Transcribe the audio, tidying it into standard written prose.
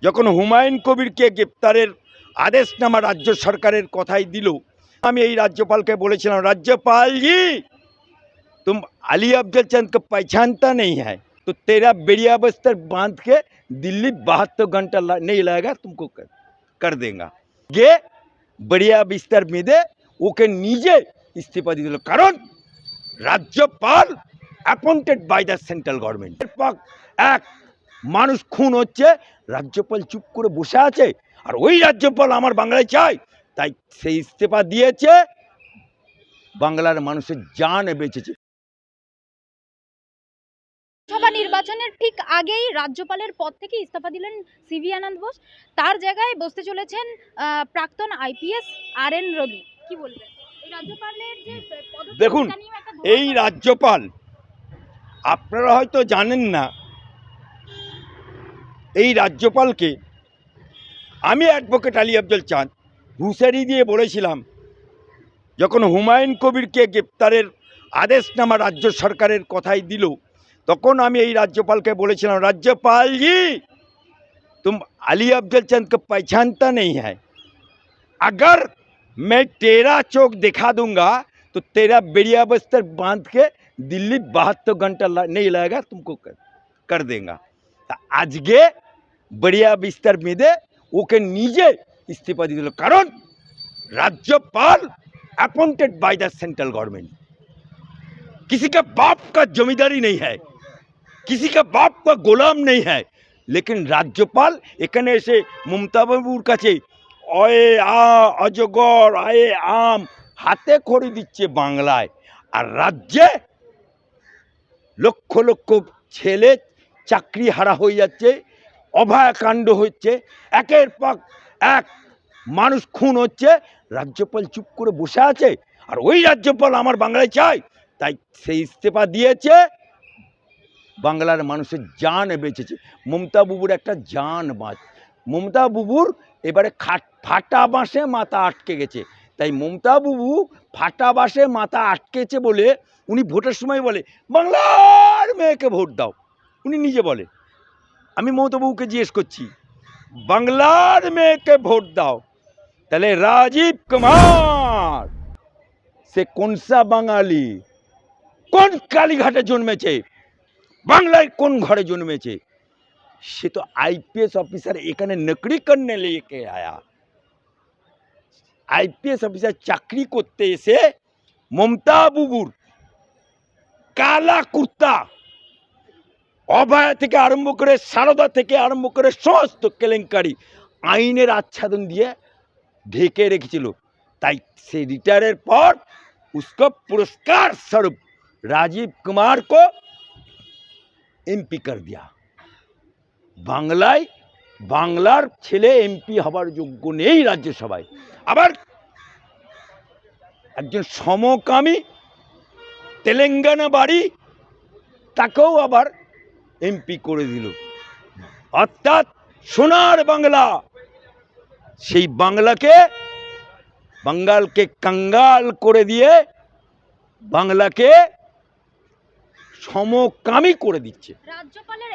যখন হুমায়ুন কবিরকে গ্রেপ্তারের আদেশনামা রাজ্য সরকারের কথাই দিল, আমি এই রাজ্যপালকে বলেছিলাম, राज्यपाल जी तुम अली अफजल चंद को पहचानता नहीं है तो तेरा बेड़िया बस्तर बांध के दिल्ली 72 घंटा नहीं लगेगा, तुमको कर देगा। ये बेड़िया बिस्तर बेঁধে ওকে নিজে ইস্তফা দিয়ে দিল, কারণ রাজ্যপাল appointed by the central government. এক মানুষ খুন হচ্ছে, রাজ্যপাল চুপ করে বসে আছে, আর ওই রাজ্যপাল আমার বাংলায় চাই, তাই সেই ইস্তফা দিয়েছে। বাংলার মানুষের জান বেঁচেছে। লোকসভা নির্বাচনের ঠিক আগেই রাজ্যপালের পদ থেকে ইস্তফা দিলেন সিভি আনন্দ বোস। তার জায়গায় বসতে চলেছেন প্রাক্তন আইপিএস আর.এন. রবি। কি বলবেন এই রাজ্যপালের যে পদত্যাগ? দেখুন, এই রাজ্যপাল আপনারা হয়তো জানেন না, এই রাজ্যপালকে আমি অ্যাডভোকেট আলী আফজল চাঁদ হুঁশিয়ারি দিয়ে বলেছিলাম, যখন হুমায়ুন কবিরকে গ্রেপ্তারের আদেশনামা রাজ্য সরকারের কথাই দিল, তখন আমি এই রাজ্যপালকে বলেছিলাম, राज्यपाल जी तुम अली अफजल चंद को पहचानता नहीं है, अगर मैं तेरा चौक दिखा दूंगा तो तेरा बेड़िया बस्तर बांध के दिल्ली 72 घंटा नहीं लगेगा, तुमको कर देगा। आज के बेड़िया बिस्तर बेঁধে ওকে নিজে ইস্তফা দিয়ে দিল, কারণ राज्यपाल appointed by the central government. किसी का बाप का जमींदारी नहीं है, किसी का बाप का गोलाम नहीं है, लेकिन राज्यपाल এখানে এসে মমতা বাবুর কাছে অয়ে আ অজগর আয়ে আম হাতে খড়ি দিচ্ছে বাংলায়, আর রাজ্যে লক্ষ লক্ষ ছেলে চাকরি হারা হয়ে যাচ্ছে, অভয়াকাণ্ড হচ্ছে, একের পর এক মানুষ খুন হচ্ছে, রাজ্যপাল চুপ করে বসে আছে, আর ওই রাজ্যপাল আমার বাংলায় চাই, তাই সেই ইস্তফা দিয়েছে। বাংলার মানুষের জান বেঁচেছে, মমতা বুবুর একটা জান বাঁচ। মমতা বুবুর এবারে ফাটা বাঁশে মাথা আটকে গেছে, তাই মমতা বুবু ফাটা বাঁশে মাথা আটকেছে বলে উনি ভোটের সময় বলে বাংলার মেয়েকে ভোট দাও। উনি নিজে বলে, আমি মমতা বাবুকে জিজ্ঞেস করছি, বাংলার মেয়েকে ভোট দাও, তাহলে রাজীব কুমার সে কোনসা বাঙালি, কোন কালীঘাটে জন্মেছে, বাংলায় কোন ঘরে জন্মেছে? সে তো आईपीएस অফিসার এখানে নকরি করনে लेके आया। आईपीएस অফিসার চাকরি করতে এসে মমতা বুবুর কালা কুর্তা, অভয়া থেকে আরম্ভ করে সারদা থেকে আরম্ভ করে সমস্ত কেলেঙ্কারি আইনের আচ্ছাদন দিয়ে ঢেকে রেখেছিল, তাই সে রিটায়ারের পর उसको पुरस्कार स्वरूप राजीव कुमार को एमपी कर दिया। বাংলায় বাংলার ছেলে এমপি হবার যোগ্য নেই রাজ্যসভায়, আবার একজন সমকামী তেলেঙ্গানা বাড়ি তাকেও আবার এমপি করে দিল। অর্থাৎ সোনার বাংলা, সেই বাঙালকে কাঙ্গাল করে দিয়ে বাংলাকে সমকামী করে দিচ্ছে। রাজ্যপালের